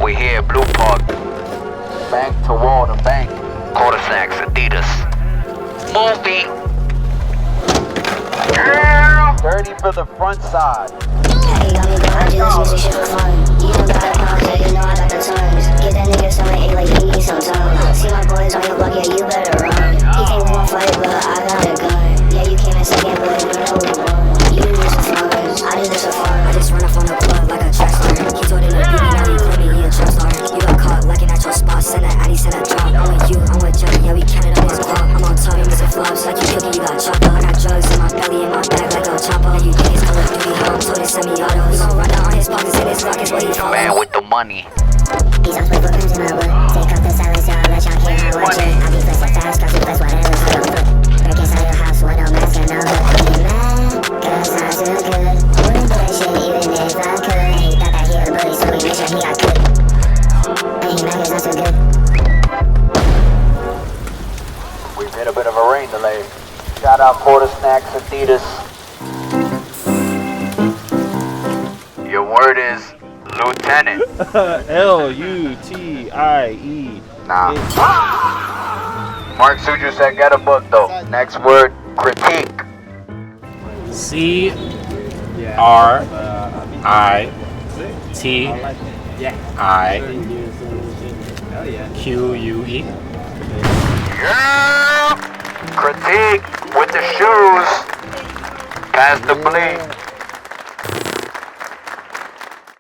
we here, Blue Park. Bank to wall to bank. Quartersnacks, Adidas. Movie. Dirty for the front side. Hey, got me going, I do this music shit for fun. You don't got a pound, yeah, you know I got the tons. Get that nigga something ate like he needs some time. See my boys on your block, yeah, you better run. He think we gon' fight, but I got a gun. Yeah, you came in second, but you know we won. You do this for fun, I do this for fun. I just run up on the club like a track star. He told it to beat me, now he claim me, he a trap star. You got caught lacking at your spot, send that addy, send that drop. I'm with you, I'm with Joe, yeah, we counted up his guap. I'm on top, you missing flops, like you cookie, you got chopped up. I got drugs in my belly, in my bag, like a chopper. You think it's Call of Duty, how I'm told it's semi-auto. We gon' run down on his pockets, and his rock is what he follow. Man with the money. These are split footprints in my wood. Take off the silence, y'all, let y'all hear how I drink. I be flexing fast, cause you flex whatever, so don't flip. Break inside your house with no mask and no hood. I get mad, cause I'm too good. Wouldn't do that shit even if I could. And he thought that he a bully, so we make sure he got cooked. And he mad cause I'm too good. We've hit a bit of a rain delay. Shout out Quartersnacks, Adidas. Your word is Lieutenant. L-U-T-I-E. Nah. Mark Suju said get a book though. Next word, critique. C-R-I-T-I-Q-U-E. Yeah! Critique with the shoes. Pass the bleed.